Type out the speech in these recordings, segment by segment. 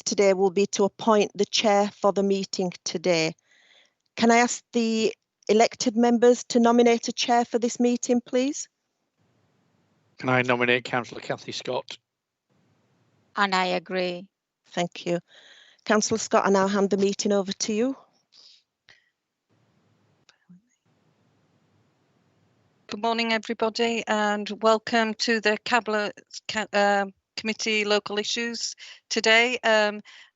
today will be to appoint the chair for the meeting today. Can I ask the elected members to nominate a chair for this meeting, please? Can I nominate Councillor Cathy Scott? And I agree. Thank you. Councillor Scott, I now hand the meeting over to you. Good morning, everybody, and welcome to the Cabinet Committee Local Issues today.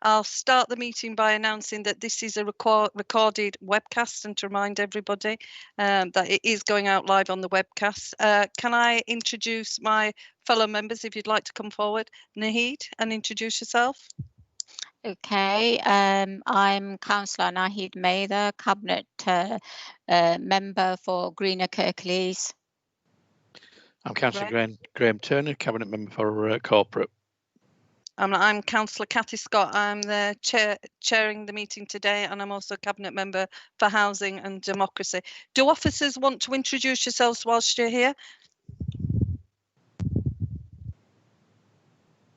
I'll start the meeting by announcing that this is a recorded webcast, and to remind everybody that it is going out live on the webcast. Can I introduce my fellow members, if you'd like to come forward? Naheed, and introduce yourself. Okay, I'm Councillor Naheed Mather, Cabinet Member for Greener Kirklees. I'm Councillor Graham Turner, Cabinet Member for Corporate. I'm Councillor Cathy Scott. I'm the chairing the meeting today, and I'm also Cabinet Member for Housing and Democracy. Do officers want to introduce yourselves whilst you're here?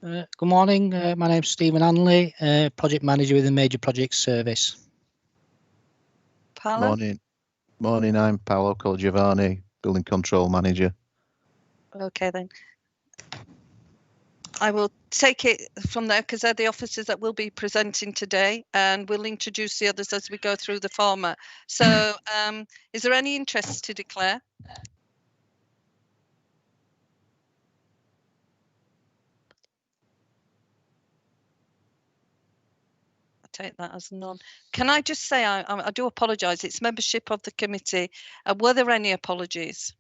Good morning, my name's Stephen Hanley, Project Manager with the Major Projects Service. Paolo? Morning, I'm Paolo Colgiovanni, Building Control Manager. Okay then. I will take it from there because they're the officers that will be presenting today, and we'll introduce the others as we go through the format. So is there any interest to declare? Take that as none. Can I just say I do apologise. It's membership of the committee. Were there any apologies?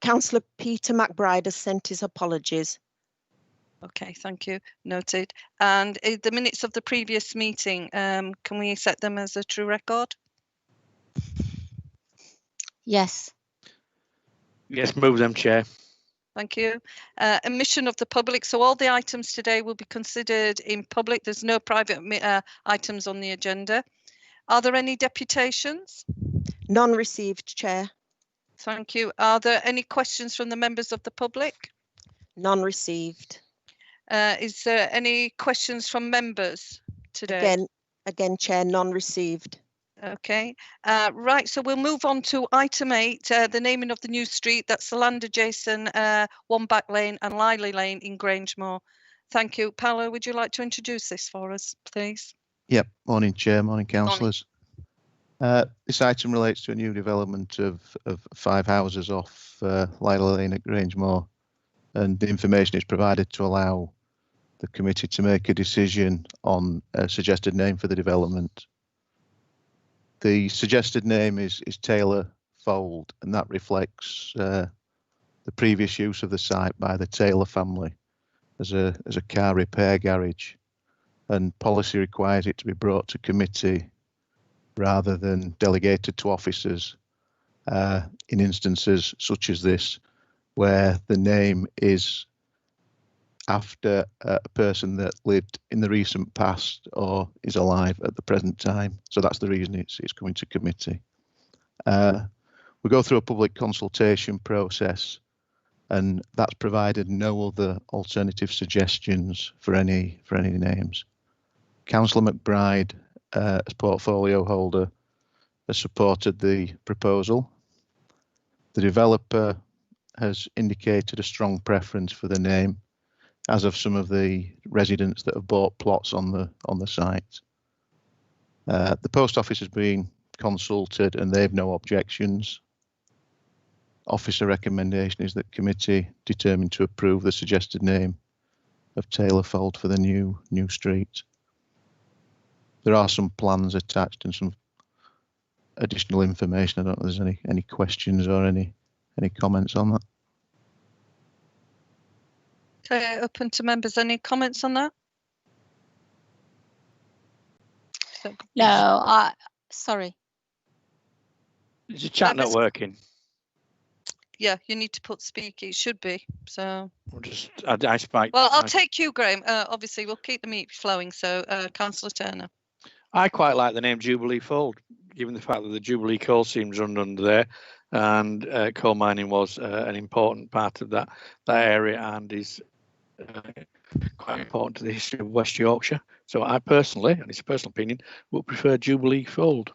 Councillor Peter McBride has sent his apologies. Okay, thank you. Noted. And the minutes of the previous meeting, can we set them as a true record? Yes. Yes, move them, Chair. Thank you. Admission of the public. So all the items today will be considered in public. There's no private items on the agenda. Are there any deputations? None received, Chair. Thank you. Are there any questions from the members of the public? None received. Is there any questions from members today? Again, Chair, none received. Okay, right, so we'll move on to item 8, the naming of the new street. That's the land adjacent One Back Lane and Lively Lane in Grangemore. Thank you. Paolo, would you like to introduce this for us, please? Yep, morning Chair, morning councillors. This item relates to a new development of 5 houses off Lively Lane at Grangemore, and the information is provided to allow the committee to make a decision on a suggested name for the development. The suggested name is Taylor Fold, and that reflects the previous use of the site by the Taylor family as a car repair garage, and policy requires it to be brought to committee rather than delegated to officers in instances such as this, where the name is after a person that lived in the recent past or is alive at the present time. So that's the reason it's coming to committee. We go through a public consultation process, and that's provided no other alternative suggestions for any names. Councillor McBride, as portfolio holder, has supported the proposal. The developer has indicated a strong preference for the name, as of some of the residents that have bought plots on the site. The post office has been consulted and they have no objections. Officer recommendation is that committee determined to approve the suggested name of Taylor Fold for the new street. There are some plans attached and some additional information. I don't know if there's any questions or any comments on that. Okay, open to members. Any comments on that? No, sorry. Is the chat not working? Yeah, you need to put speak. It should be. So. I spiked. Well, I'll take you, Graham. Obviously, we'll keep the meat flowing. So, Councillor Turner. I quite like the name Jubilee Fold, given the fact that the Jubilee coal seams run under there, and coal mining was an important part of that area, and is quite important to the history of West Yorkshire. So I personally, and it's a personal opinion, would prefer Jubilee Fold.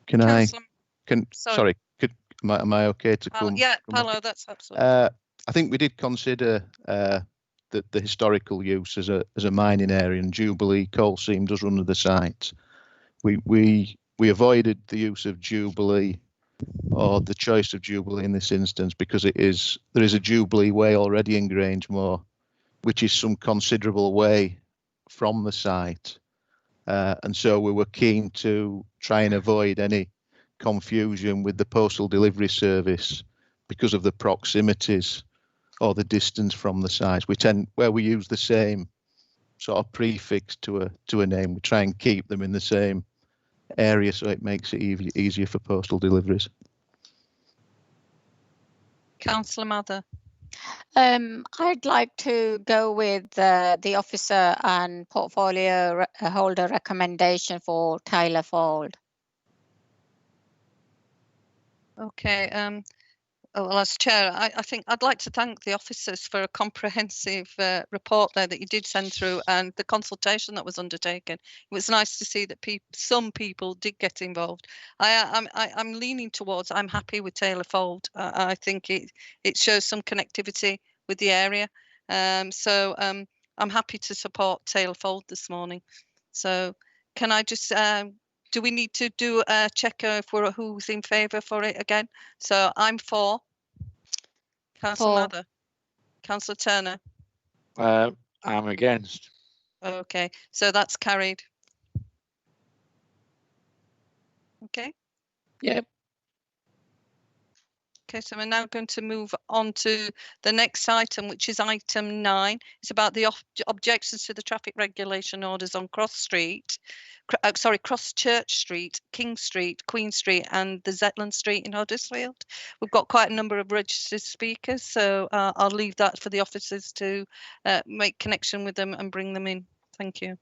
Can I? Councillor, Sorry. Am I okay to come? Yeah, come back? Paolo, that's absolutely. I think we did consider the historical use as a mining area, and Jubilee coal seam does run to the site. We avoided the use of Jubilee, or the choice of Jubilee in this instance, because there is a Jubilee way already in Grangemore, which is some considerable way from the site, and so we were keen to try and avoid any confusion with the postal delivery service because of the proximities or the distance from the site. Where we use the same sort of prefix to a name, we try and keep them in the same area so it makes it easier for postal deliveries. Councillor Mather. I'd like to go with the officer and portfolio holder recommendation for Taylor Fold. Okay. Well, as chair, I think I'd like to thank the officers for a comprehensive report there that you did send through, and the consultation that was undertaken. It was nice to see that some people did get involved. I'm leaning towards, I'm happy with Taylor Fold. I think it shows some connectivity with the area. So I'm happy to support Taylor Fold this morning. So can I just do we need to do a check if who's in favour for it again? So I'm for. Councillor Mather. Councillor Turner. I'm against. Okay, so that's carried. Okay. Yep. Okay, so we're now going to move on to the next item, which is item 9. It's about the objections to the traffic regulation orders on Cross Church Street, King Street, Queen Street, and the Zetland Street in Huddersfield. We've got quite a number of registered speakers, so I'll leave that for the officers to make connection with them and bring them in. Thank you.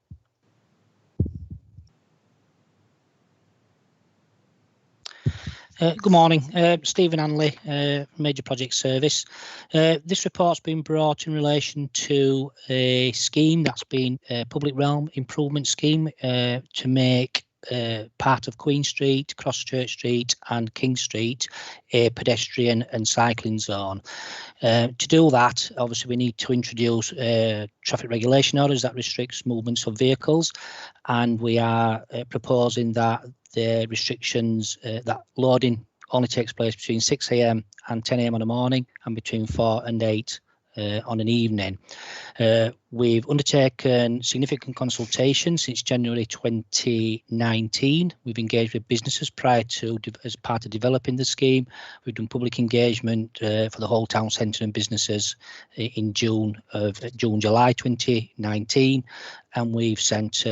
Good morning, Stephen Hanley, Major Project Service. This report's been brought in relation to a scheme that's been a public realm improvement scheme to make part of Queen Street, Cross Church Street and King Street a pedestrian and cycling zone. To do that, obviously we need to introduce traffic regulation orders that restricts movements of vehicles, and we are proposing that the restrictions that loading only takes place between 6 AM and 10 AM on a morning and between 4 and 8 on an evening. We've undertaken significant consultation since January 2019. We've engaged with businesses prior to, as part of developing the scheme. We've done public engagement for the whole town centre and businesses in July 2019, and we've sent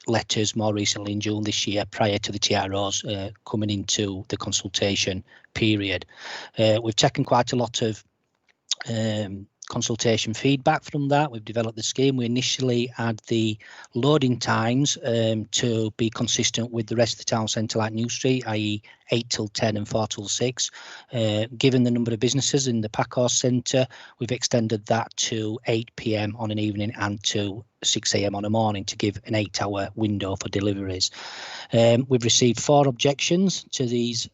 letters more recently in June this year prior to the TROs coming into the consultation period. We've taken quite a lot of consultation feedback from that. We've developed the scheme. We initially had the loading times to be consistent with the rest of the town centre, like New Street, i.e. 8 till 10 and 4 till 6. Given the number of businesses in the Packhorse Centre, we've extended that to 8 PM on an evening and to 6 AM on a morning to give an 8-hour window for deliveries. We've received 4 objections to these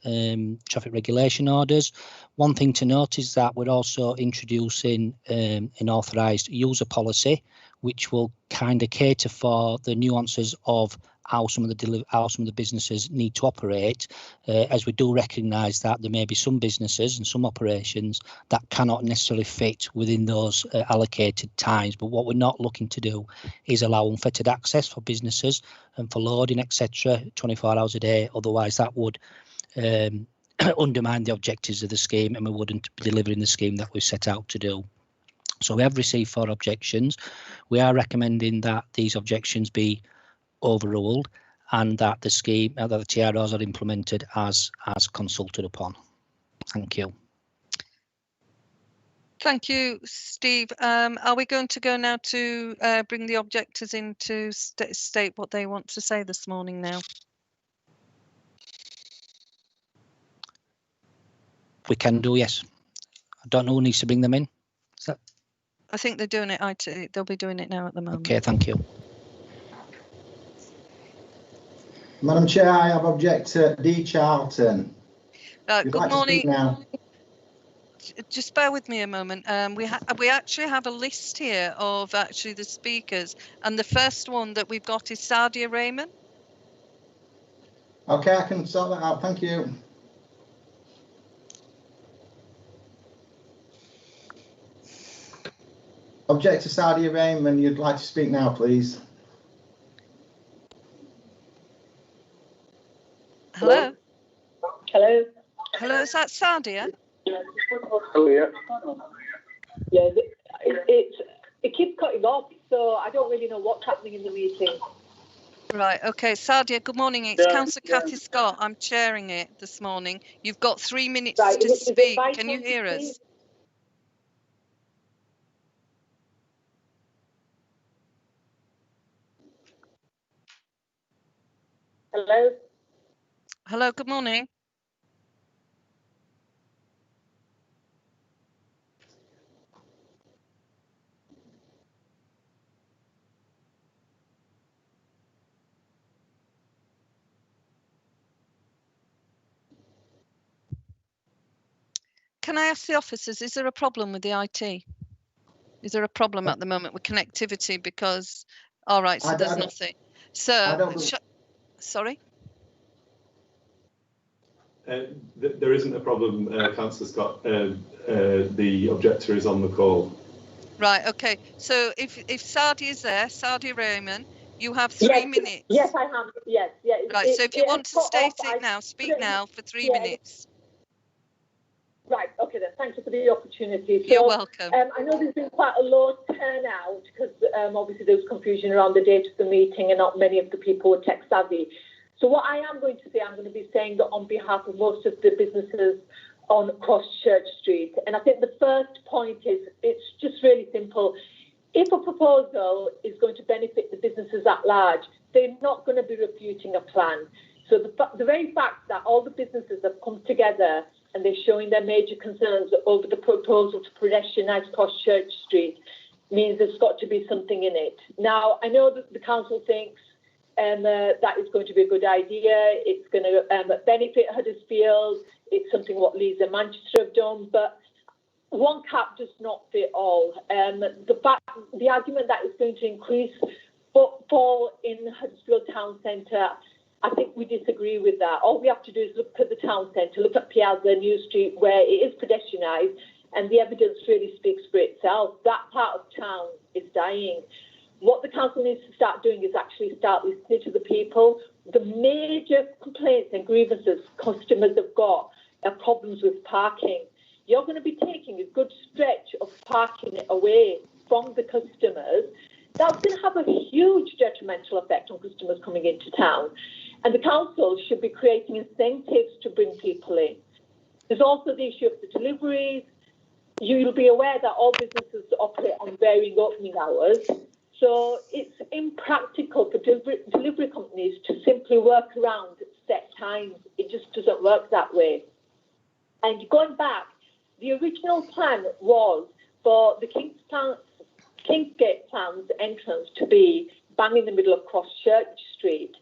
traffic regulation orders. One thing to note is that we're also introducing an authorised user policy, which will kind of cater for the nuances of how some of the businesses need to operate, as we do recognise that there may be some businesses and some operations that cannot necessarily fit within those allocated times. But what we're not looking to do is allow unfettered access for businesses and for loading, etc., 24 hours a day. Otherwise, that would undermine the objectives of the scheme, and we wouldn't be delivering the scheme that we've set out to do. So we have received 4 objections. We are recommending that these objections be overruled and that the scheme, that the TROs are implemented as consulted upon. Thank you. Thank you, Steve. Are we going to go now to bring the objectors in to state what they want to say this morning now? We can do, yes. I don't know who needs to bring them in. Is that I think they're doing it. They'll be doing it now at the moment. Okay, thank you. Madam Chair, I have Objector D. Charlton. Good morning. Now. Just bear with me a moment. We actually have a list here of actually the speakers, and the first one that we've got is Sadia Raymond. Okay, I can sort that out. Thank you. Objector Sadia Raymond, you'd like to speak now, please. Hello. Hello. Hello, is that Sadia? Hello, yeah. Yeah, it keeps cutting off, so I don't really know what's happening in the meeting. Right, okay. Sadia, good morning. It's Councillor Cathy Scott. I'm chairing it this morning. You've got 3 minutes to speak. Can you hear us? Hello. Hello, good morning. Can I ask the officers, is there a problem with the IT? Is there a problem at the moment with connectivity? Because, all right, so there's nothing. So, sorry? There isn't a problem, Councillor Scott. The objector is on the call. Right, okay. So if Sadia is there, Sadia Raymond, you have 3 minutes. Yes, I have. Yes, yeah. Right, so if you want to state it now, speak now for 3 minutes. Right, okay then, thank you for the opportunity. You're welcome. I know there's been quite a low turnout because obviously there was confusion around the date of the meeting and not many of the people were tech savvy. So what I am going to say, I'm going to be saying that on behalf of most of the businesses on Cross Church Street. And I think the first point is, it's just really simple. If a proposal is going to benefit the businesses at large, they're not going to be refuting a plan. So the very fact that all the businesses have come together and they're showing their major concerns over the proposal to pedestrianise Cross Church Street means there's got to be something in it. Now, I know that the council thinks that is going to be a good idea. It's going to benefit Huddersfield. It's something what Leeds and Manchester have done, but one cap does not fit all. The argument that it's going to increase footfall in Huddersfield Town Centre, I think we disagree with that. All we have to do is look at the town centre, look at Piazza, New Street, where it is pedestrianised, and the evidence really speaks for itself. That part of town is dying. What the council needs to start doing is actually start listening to the people. The major complaints and grievances customers have got are problems with parking. You're going to be taking a good stretch of parking away from the customers. That's going to have a huge detrimental effect on customers coming into town. And the council should be creating incentives to bring people in. There's also the issue of the deliveries. You'll be aware that all businesses operate on varying opening hours. So it's impractical for delivery companies to simply work around set times. It just doesn't work that way. And going back, the original plan was for the Kingsgate Plan's entrance to be bang in the middle of Cross Church Street.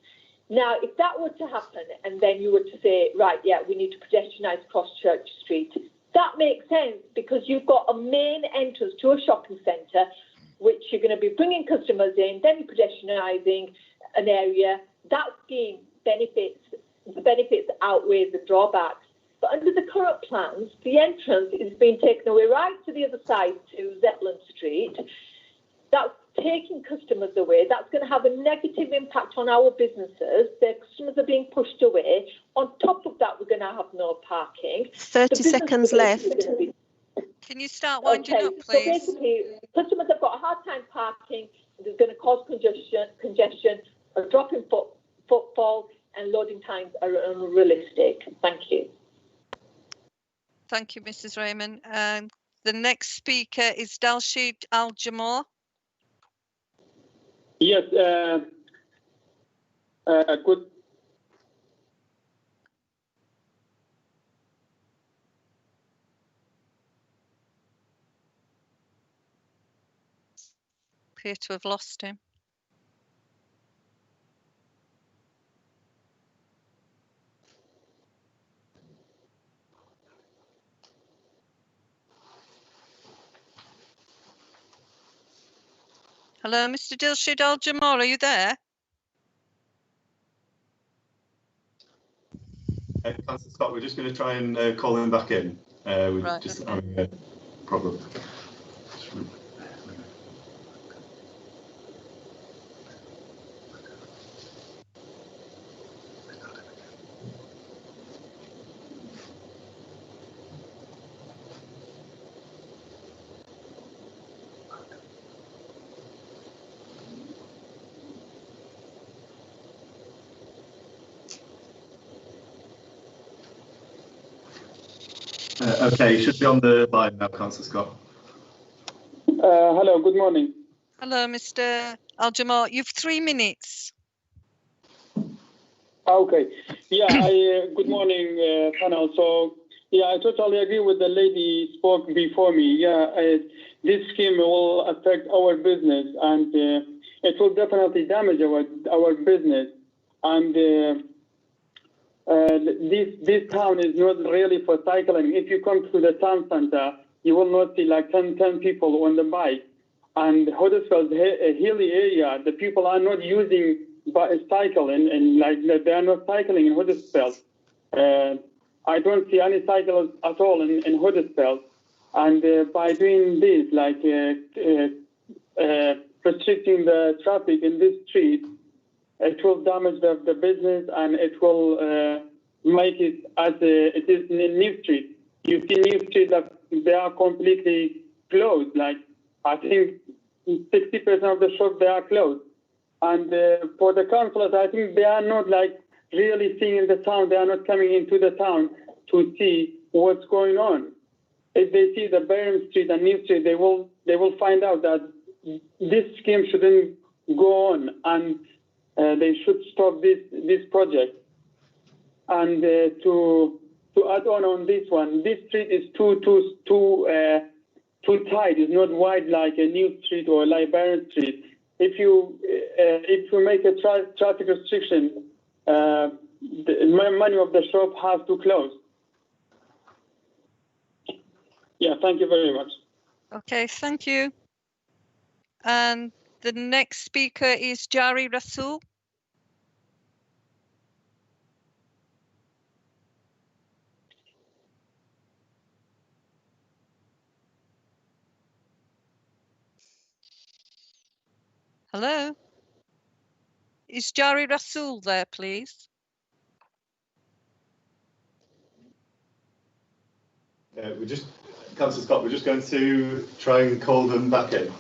Now, if that were to happen, and then you were to say, right, yeah, we need to pedestrianise Cross Church Street, that makes sense because you've got a main entrance to a shopping centre, which you're going to be bringing customers in, then you're pedestrianising an area. That scheme the benefits outweigh the drawbacks. But under the current plans, the entrance is being taken away right to the other side to Zetland Street. That's taking customers away. That's going to have a negative impact on our businesses. Their customers are being pushed away. On top of that, we're going to have no parking. 30 seconds left. Can you start winding up, please? So basically, customers have got a hard time parking. There's going to cause congestion, a drop in footfall, and loading times are unrealistic. Thank you. Thank you, Mrs. Raymond. The next speaker is Dalshid Al-Jamal. Yes, good. appear to have lost him. Hello, Mr. Dilshid Al-Jamar, are you there? Councillor Scott, we're just going to try and call him back in. We're Right, just okay. having a problem. Okay, you should be on the line now, Councillor Scott. Hello, good morning. Hello, Mr. Al-Jamar. You've 3 minutes. Okay. Yeah, good morning, panel. So, yeah, I totally agree with the lady spoke before me. Yeah, this scheme will affect our business, and it will definitely damage our business. And this town is not really for cycling. If you come to the town center, you will not see like 10 people on the bike. And Huddersfield, a hilly area, the people are not using cycling, and like they are not cycling in Huddersfield. I don't see any cyclists at all in Huddersfield. And by doing this, like restricting the traffic in this street, it will damage the business, and it will make it as it is in New Street. You see New Street that they are completely closed. Like I think 60% of the shops they are closed. And for the councillors, I think they are not like really seeing the town. They are not coming into the town to see what's going on. If they see the Barron Street and New Street, they will find out that this scheme shouldn't go on, and they should stop this project. And to add on this one, this street is too tight. It's not wide like a New Street or like Barron Street. If you make a traffic restriction, many of the shop have to close. Yeah, thank you very much. Okay, thank you. And the next speaker is Jari Rasul. Hello? Is Jari Rasul there, please? Councillor Scott, we're just going to try and call them back in.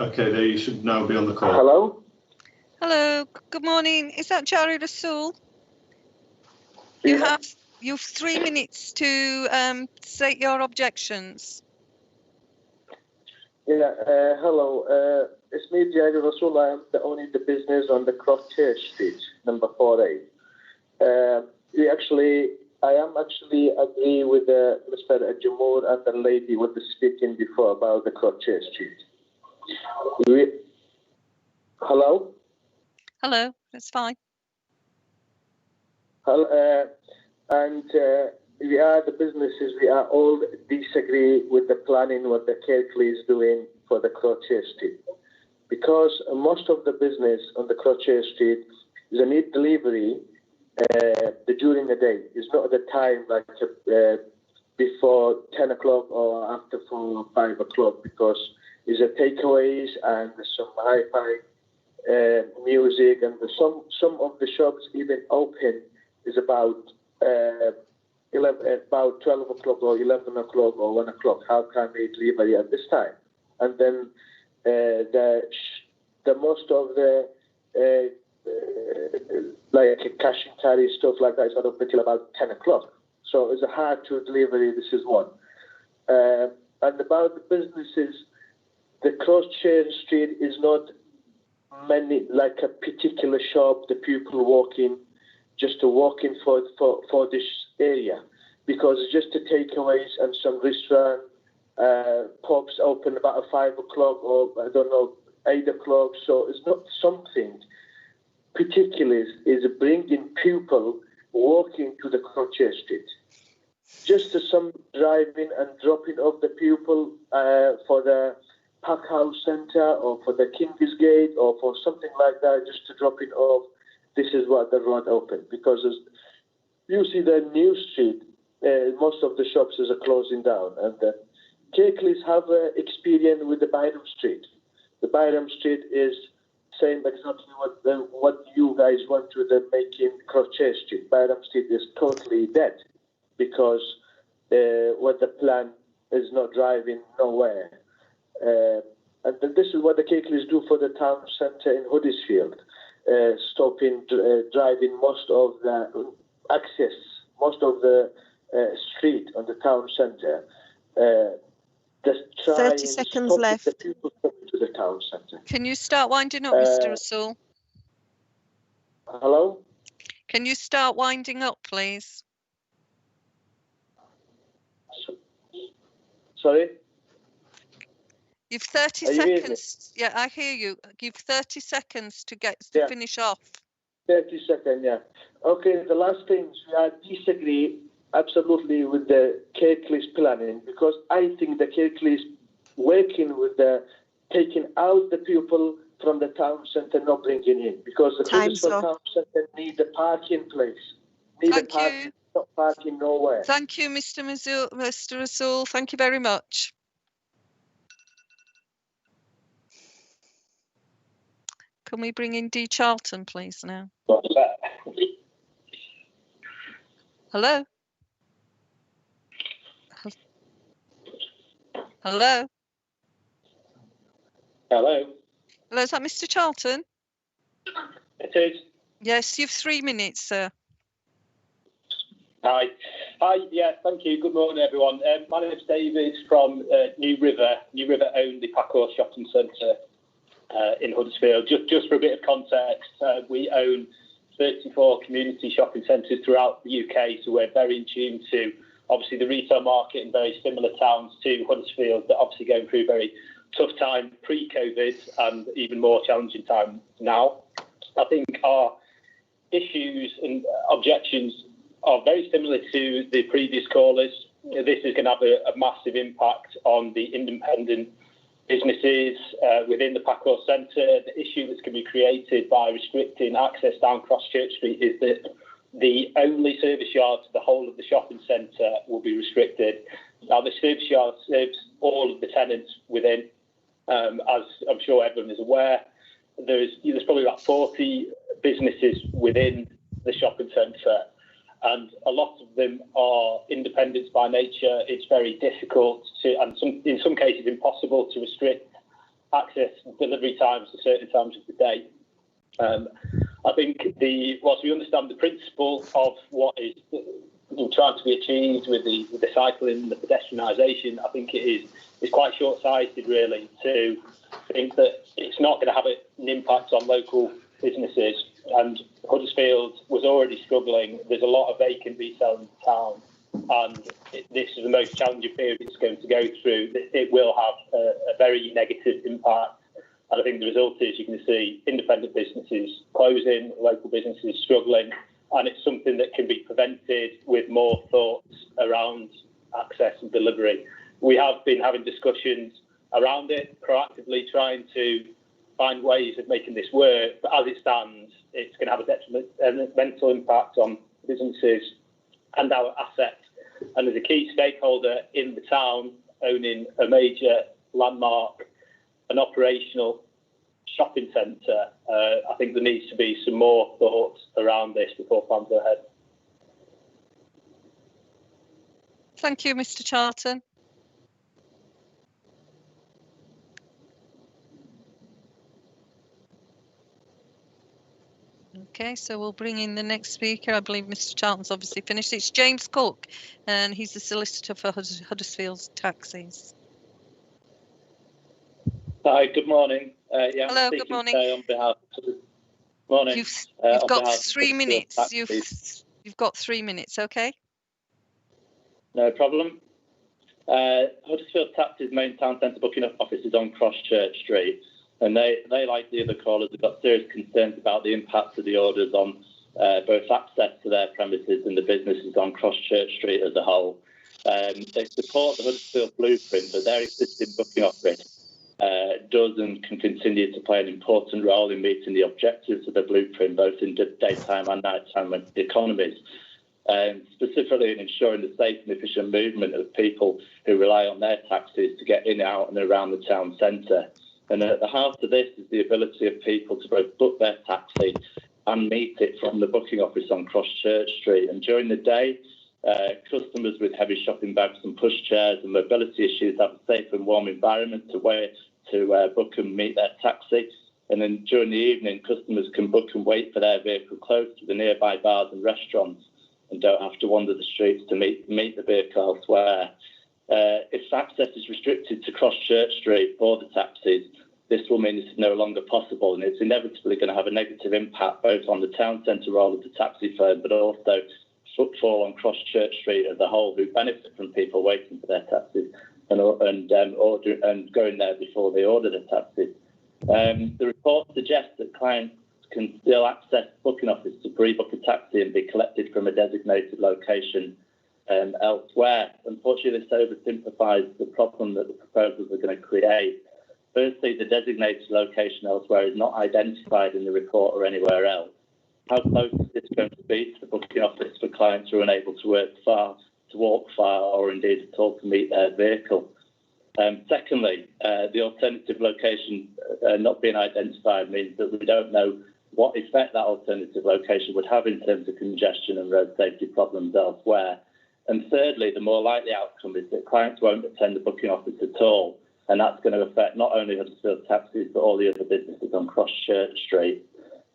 Okay, they should now be on the call. Hello? Hello, good morning. Is that Jari Rasul? Yeah. You've 3 minutes to state your objections. Yeah, hello. It's me, Jari Rasul. I am owning the business on the Kirklees Street, number 48. I am actually agree with Mr. Jamur and the lady who was speaking before about the Kirklees Street. Hello? Hello, that's fine. We are the businesses, we are all disagree with the planning what the Kirklees is doing for the Kirklees Street. Because most of the business on the Kirklees Street is a need delivery during the day. It's not the time like before 10 o'clock or after 4 or 5 o'clock, because it's a takeaways and some hi-fi music, and some of the shops even open is about about 12 o'clock or 11 o'clock or 1 o'clock. How can we deliver it at this time? And then the most of the like cash and carry stuff like that is not open until about 10 o'clock. So it's hard to deliver it. This is one. And about the businesses, the Cross-Chain Street is not many like a particular shop. The people walking just to walk in for this area, because it's just the takeaways and some restaurant, pubs open about 5 o'clock or I don't know 8 o'clock. So it's not something particular is bringing people walking to the Cross-Chain Street. Just some driving and dropping off the people for the Packhouse Centre or for the King's Gate or for something like that, just to drop it off. This is what the road open, because you see the New Street, most of the shops are closing down, and the Kirklees have experience with the Byram Street. The Byram Street is same exactly what you guys want to the making Cross-Chain Street. Byram Street is totally dead because what the plan is not driving nowhere. And then this is what the Kirklees do for the town centre in Huddersfield, stopping, driving most of the access, most of the street on the town centre. Just try 30 seconds left. The people coming to the town centre. Can you start winding up, Mr. Rasool? Hello? Can you start winding up, please? Sorry? You've 30 seconds. Yeah, I hear you. You've 30 seconds to finish off. 30 seconds, yeah. Okay, the last thing, I disagree absolutely with the Kirklees planning, because I think the Kirklees working with the taking out the people from the town centre, not bringing in, because the Huddersfield town centre need a parking place. Thank you. Not parking nowhere. Thank you, Mr. Rasool. Thank you very much. Can we bring in D. Charlton, please, now? Hello? Hello? Hello? Hello, is that Mr. Charlton? It is. Yes, you've 3 minutes, sir. Hi. Yeah, thank you. Good morning, everyone. My name is David from New River. New River own the Packhouse Shopping Centre in Huddersfield. Just for a bit of context, we own 34 community shopping centres throughout the UK, so we're very in tune to obviously the retail market in very similar towns to Huddersfield, but obviously going through a very tough time pre-COVID and even more challenging time now. I think our issues and objections are very similar to the previous callers. This is going to have a massive impact on the independent businesses within the Packhouse Centre. The issue that's going to be created by restricting access down Cross-Church Street is that the only service yard to the whole of the shopping centre will be restricted. Now, the service yard serves all of the tenants within, as I'm sure everyone is aware. There's probably about 40 businesses within the shopping centre, and a lot of them are independents by nature. It's very difficult to, and in some cases impossible, to restrict access and delivery times to certain times of the day. I think whilst we understand the principle of what is trying to be achieved with the cycling, the pedestrianisation, I think it is quite short-sighted really to think that it's not going to have an impact on local businesses. And Huddersfield was already struggling. There's a lot of vacant retail in the town, and this is the most challenging period it's going to go through. It will have a very negative impact. And I think the result is you can see independent businesses closing, local businesses struggling, and it's something that can be prevented with more thoughts around access and delivery. We have been having discussions around it, proactively trying to find ways of making this work, but as it stands, it's going to have a detrimental impact on businesses and our assets. And as a key stakeholder in the town, owning a major landmark, an operational shopping centre, I think there needs to be some more thoughts around this before plans go ahead. Thank you, Mr. Charlton. Okay, so we'll bring in the next speaker. I believe Mr. Charlton's obviously finished. It's James Cook, and he's the solicitor for Huddersfield Taxis. Hi, good morning. Hello, good morning. On behalf of morning. You've got 3 minutes. You've got 3 minutes. Okay. No problem. Huddersfield Taxis main town centre booking office is on Cross Church Street, and they like the other callers, have got serious concerns about the impact of the orders on both access to their premises and the businesses on Cross Church Street as a whole. They support the Huddersfield blueprint, but their existing booking office does and can continue to play an important role in meeting the objectives of the blueprint, both in daytime and nighttime economies. Specifically in ensuring the safe and efficient movement of people who rely on their taxis to get in, out and around the town centre. And at the heart of this is the ability of people to both book their taxi and meet it from the booking office on Cross Church Street. And during the day, customers with heavy shopping bags and pushchairs and mobility issues have a safe and warm environment to book and meet their taxi. And then during the evening, customers can book and wait for their vehicle close to the nearby bars and restaurants and don't have to wander the streets to meet the vehicle elsewhere. If access is restricted to Cross Church Street for the taxis, this will mean this is no longer possible, and it's inevitably going to have a negative impact both on the town centre role of the taxi firm, but also footfall on Cross Church Street as a whole, who benefit from people waiting for their taxis and going there before they order the taxis. The report suggests that clients can still access the booking office to pre-book a taxi and be collected from a designated location elsewhere. Unfortunately, this oversimplifies the problem that the proposals are going to create. Firstly, the designated location elsewhere is not identified in the report or anywhere else. How close is this going to be to the booking office for clients who are unable to walk far, or indeed at all to meet their vehicle? Secondly, the alternative location not being identified means that we don't know what effect that alternative location would have in terms of congestion and road safety problems elsewhere. And thirdly, the more likely outcome is that clients won't attend the booking office at all, and that's going to affect not only Huddersfield Taxis but all the other businesses on Cross Church Street.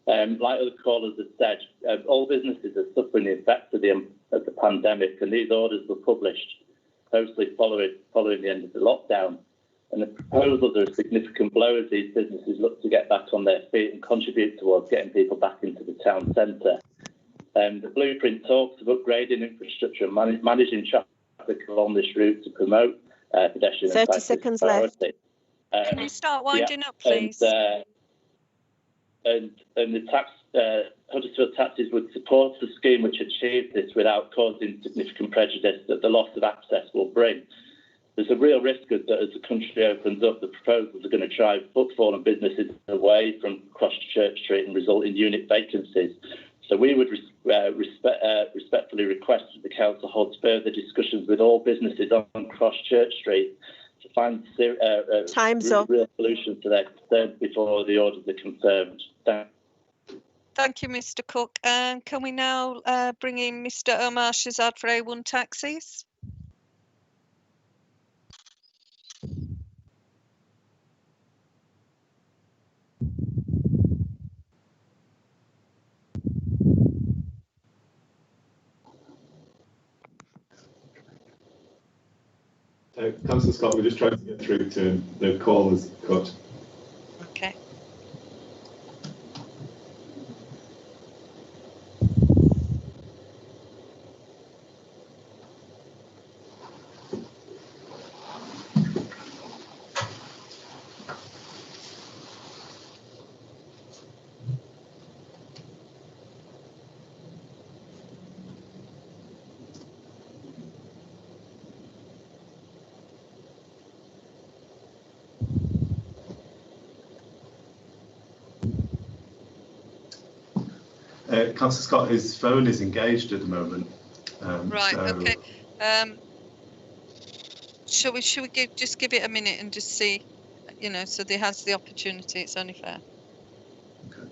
Like other callers have said, all businesses are suffering the effects of the pandemic, and these orders were published closely following the end of the lockdown. And the proposals are a significant blow as these businesses look to get back on their feet and contribute towards getting people back into the town centre. The blueprint talks of upgrading infrastructure and managing traffic along this route to promote pedestrian 30 and cyclist seconds priority. left. Can you start winding up, please? And the Huddersfield Taxis would support a scheme which achieved this without causing significant prejudice that the loss of access will bring. There's a real risk that as the country opens up, the proposals are going to drive footfall and businesses away from Cross Church Street and result in unit vacancies. So we would respectfully request that the council holds further discussions with all businesses on Cross Church Street to find a real solution to their concerns before the orders are confirmed. Thank you, Mr. Cook. And can we now bring in Mr. Omar Shazad for A1 Taxis? Councillor Scott, we're just trying to get through to the call is cut. Okay. Councillor Scott, his phone is engaged at the moment. Right. Okay. Shall we just give it a minute and just see, so he has the opportunity. It's only fair. Okay.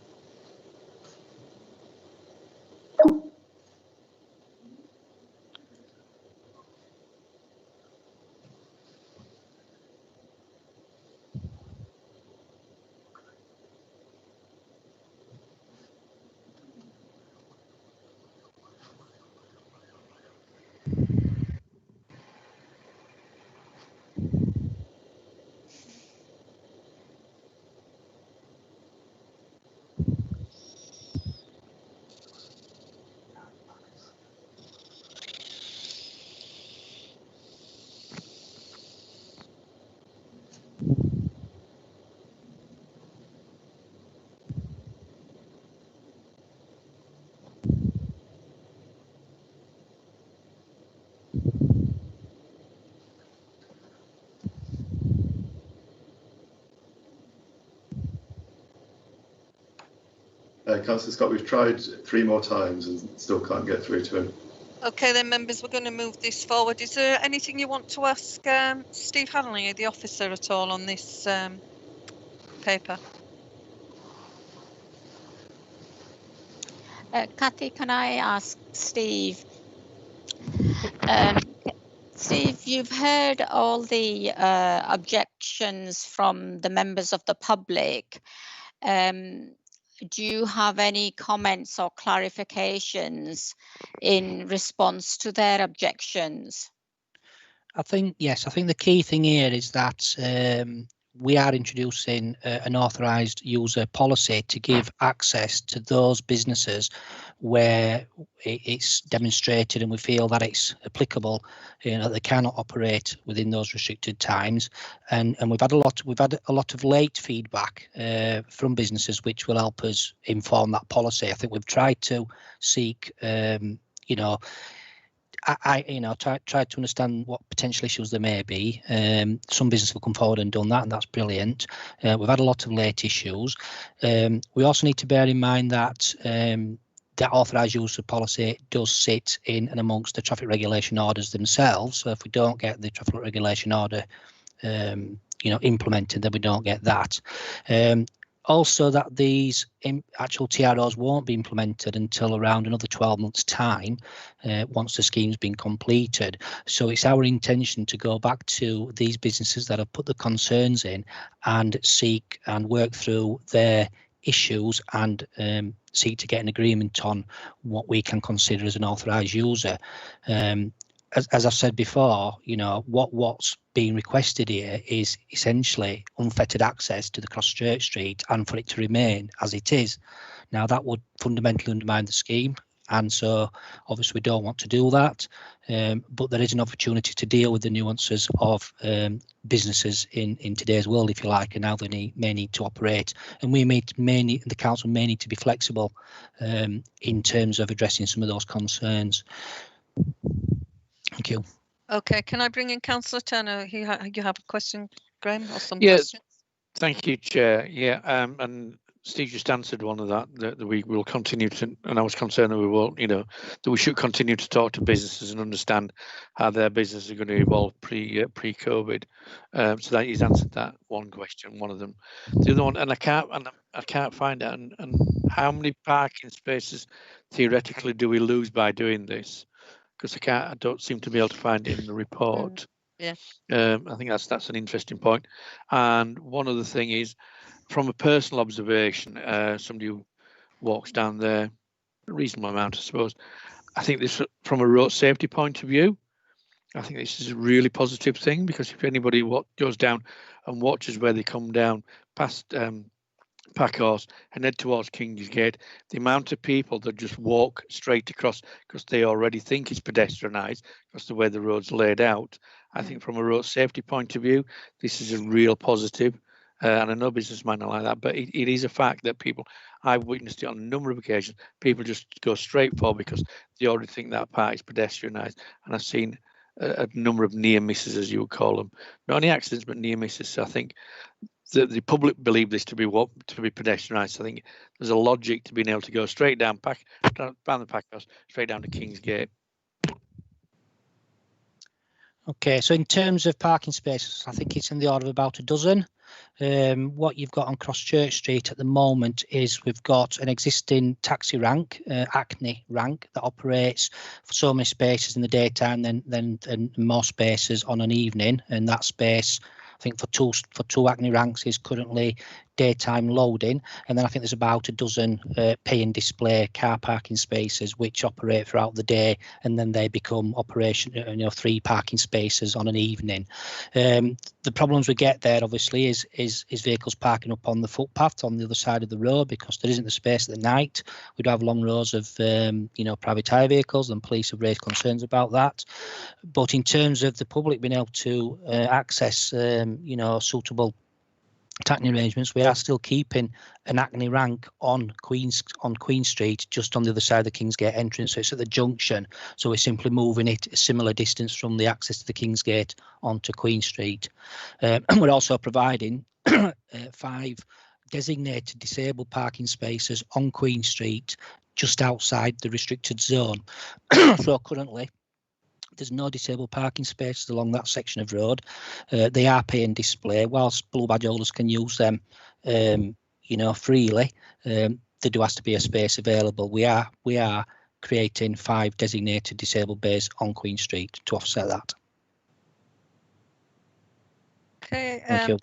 Councillor Scott, we've tried 3 more times and still can't get through to him. Okay then, members, we're going to move this forward. Is there anything you want to ask Steve Hanley, the officer, at all on this paper? Kathy, can I ask Steve? Steve, you've heard all the objections from the members of the public. Do you have any comments or clarifications in response to their objections? I think, yes, I think the key thing here is that we are introducing an authorised user policy to give access to those businesses where it's demonstrated and we feel that it's applicable, they cannot operate within those restricted times. And we've had a lot of late feedback from businesses which will help us inform that policy. I think we've tried to seek, try to understand what potential issues there may be. Some businesses have come forward and done that, and that's brilliant. We've had a lot of late issues. We also need to bear in mind that that authorised use of policy does sit in and amongst the traffic regulation orders themselves. So if we don't get the traffic regulation order, implemented, then we don't get that. Also, that these actual TROs won't be implemented until around another 12 months' time, once the scheme's been completed. So it's our intention to go back to these businesses that have put the concerns in and seek and work through their issues and seek to get an agreement on what we can consider as an authorised user. As I've said before, what's being requested here is essentially unfettered access to the Cross Church Street and for it to remain as it is. Now, that would fundamentally undermine the scheme, and so obviously we don't want to do that, but there is an opportunity to deal with the nuances of businesses in today's world, if you like, and how they may need to operate. And the council may need to be flexible in terms of addressing some of those concerns. Thank you. Okay, can I bring in Councillor Turner? You have a question, Graham, or some Yes. questions? Thank you, Chair. Yeah, and Steve just answered one of that we will continue to, and I was concerned that we will, that we should continue to talk to businesses and understand how their businesses are going to evolve pre-COVID. So that he's answered that one question, one of them. The other one, and I can't find out, and how many parking spaces theoretically do we lose by doing this? Because I don't seem to be able to find it in the report. Yeah. I think that's an interesting point. And one other thing is, from a personal observation, somebody who walks down there, a reasonable amount, I suppose. I think this, from a road safety point of view, I think this is a really positive thing, because if anybody goes down and watches where they come down past Packhorse and head towards Kingsgate, the amount of people that just walk straight across because they already think it's pedestrianised because the way the road's laid out. I think from a road safety point of view, this is a real positive. And I know business might not like that, but it is a fact that I've witnessed it on a number of occasions, people just go straight forward because they already think that part is pedestrianised. And I've seen a number of near misses, as you would call them. Not only accidents, but near misses. So I think the public believe this to be pedestrianised. I think there's a logic to being able to go straight down the Packhouse, straight down to Kingsgate. Okay, so in terms of parking spaces, I think it's in the order of about a dozen. What you've got on Cross Church Street at the moment is we've got an existing taxi rank, Acne rank, that operates for so many spaces in the daytime, then more spaces on an evening, and that space, I think for two Acne ranks, is currently daytime loading, and then I think there's about a dozen pay and display car parking spaces which operate throughout the day, and then they become 3 parking spaces on an evening. The problems we get there obviously is vehicles parking up on the footpath on the other side of the road, because there isn't the space at the night. We'd have long rows of private hire vehicles, and police have raised concerns about that. But in terms of the public being able to access suitable tackling arrangements, we are still keeping an Acne rank on Queen Street, just on the other side of the Kingsgate entrance. So it's at the junction. So we're simply moving it a similar distance from the access to the Kingsgate onto Queen Street. And we're also providing 5 designated disabled parking spaces on Queen Street, just outside the restricted zone. So currently, there's no disabled parking spaces along that section of road. They are pay and display, whilst blue badge holders can use them, freely. There do has to be a space available. We are creating 5 designated disabled bays on Queen Street to offset that. Okay. Thank you.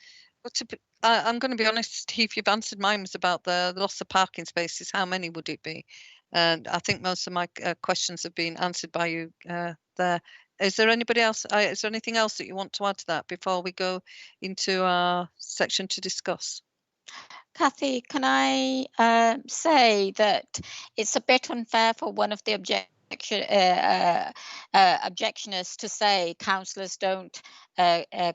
I'm going to be honest, Steve, you've answered mine was about the loss of parking spaces. How many would it be? And I think most of my questions have been answered by you there. Is there anybody else? Is there anything else that you want to add to that before we go into our section to discuss? Kathy, can I say that it's a bit unfair for one of the objectioners to say councillors don't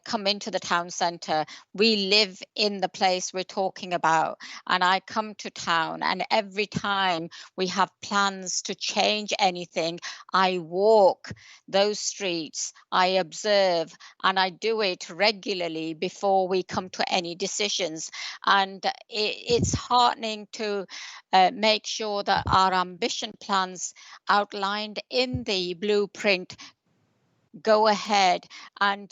come into the town centre. We live in the place we're talking about, and I come to town, and every time we have plans to change anything, I walk those streets, I observe, and I do it regularly before we come to any decisions. And it's heartening to make sure that our ambition plans outlined in the blueprint go ahead. And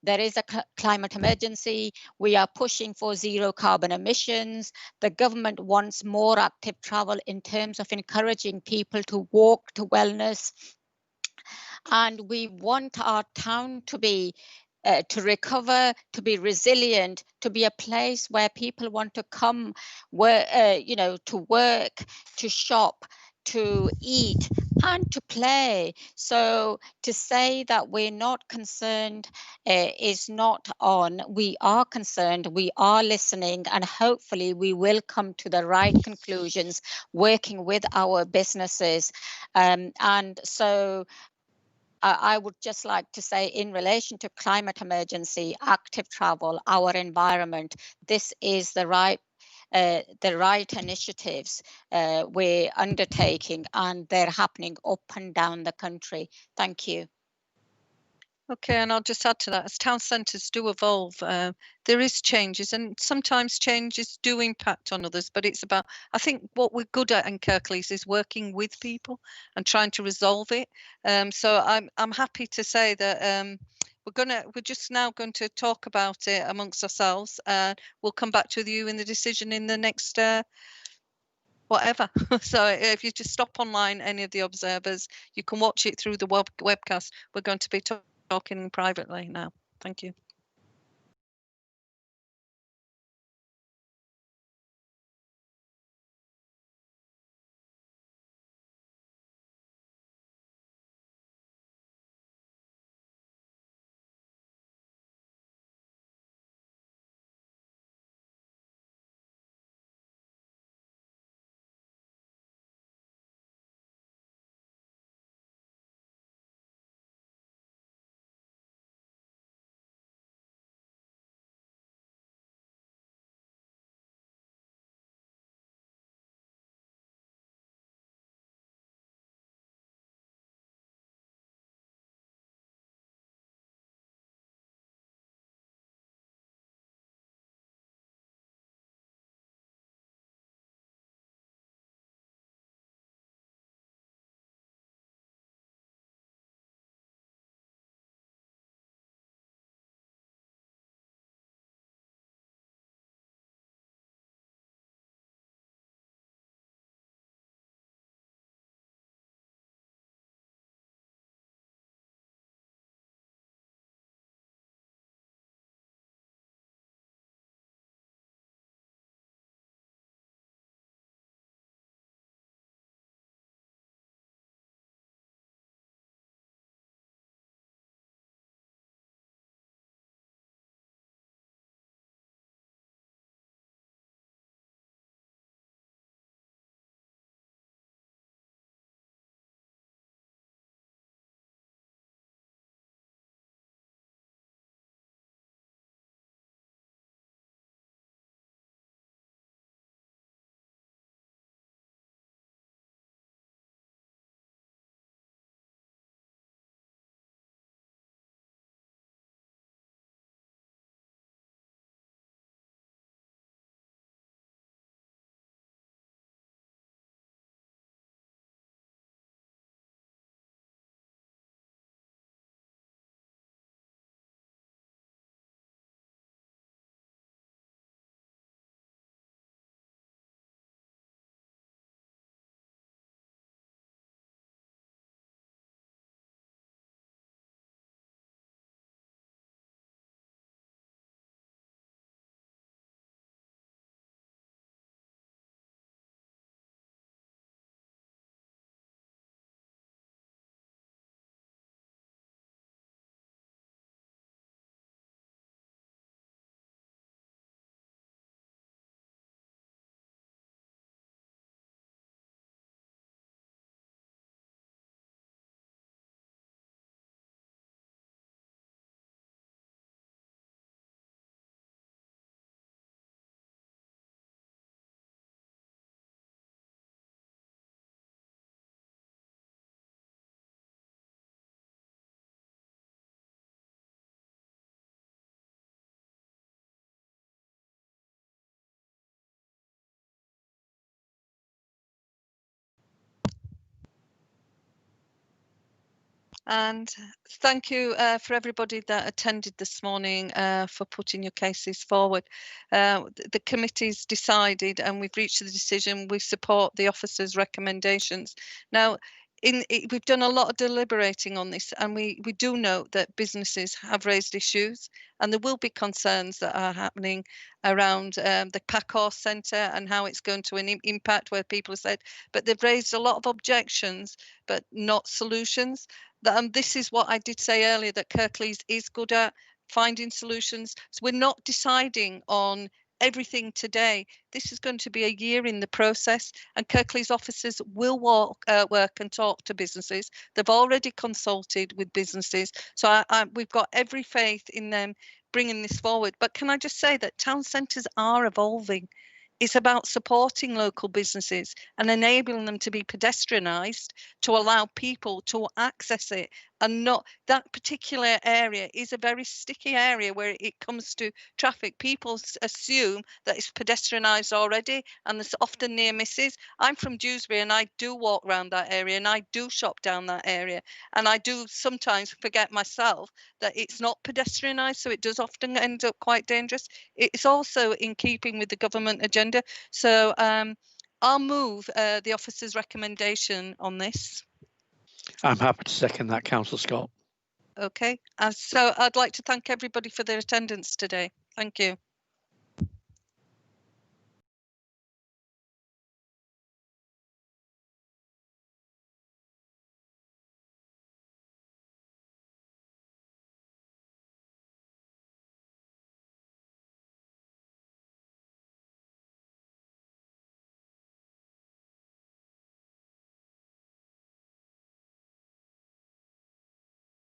there is a climate emergency. We are pushing for zero carbon emissions. The government wants more active travel in terms of encouraging people to walk to wellness, and we want our town to be to recover, to be resilient, to be a place where people want to come, to work, to shop, to eat, and to play. So to say that we're not concerned is not on. We are concerned, we are listening, and hopefully we will come to the right conclusions working with our businesses. And so I would just like to say, in relation to climate emergency, active travel, our environment, this is the right initiatives we're undertaking, and they're happening up and down the country. Thank you. Okay, and I'll just add to that, as town centres do evolve, there is changes, and sometimes changes do impact on others, but it's about, I think what we're good at in Kirklees is working with people and trying to resolve it. So I'm happy to say that we're just now going to talk about it amongst ourselves, and we'll come back to you in the decision in the next whatever. So if you just stop online, any of the observers, you can watch it through the webcast. We're going to be talking privately now. Thank you. And thank you for everybody that attended this morning for putting your cases forward. The committee's decided and we've reached the decision we support the officers' recommendations. Now, we've done a lot of deliberating on this, and we do note that businesses have raised issues and there will be concerns that are happening around the Packhorse Centre and how it's going to impact, where people have said, but they've raised a lot of objections but not solutions. This is what I did say earlier, that Kirklees is good at finding solutions. So we're not deciding on everything today. This is going to be a year in the process, and Kirklees officers will work and talk to businesses. They've already consulted with businesses, so we've got every faith in them bringing this forward. But can I just say that town centres are evolving. It's about supporting local businesses and enabling them to be pedestrianised to allow people to access it. And not that particular area is a very sticky area where it comes to traffic. People assume that it's pedestrianised already, and there's often near misses. I'm from Dewsbury and I do walk around that area and I do shop down that area. And I do sometimes forget myself that it's not pedestrianised, so it does often end up quite dangerous. It's also in keeping with the government agenda. So I'll move the officer's recommendation on this. I'm happy to second that, Councillor Scott. Okay, so I'd like to thank everybody for their attendance today. Thank you.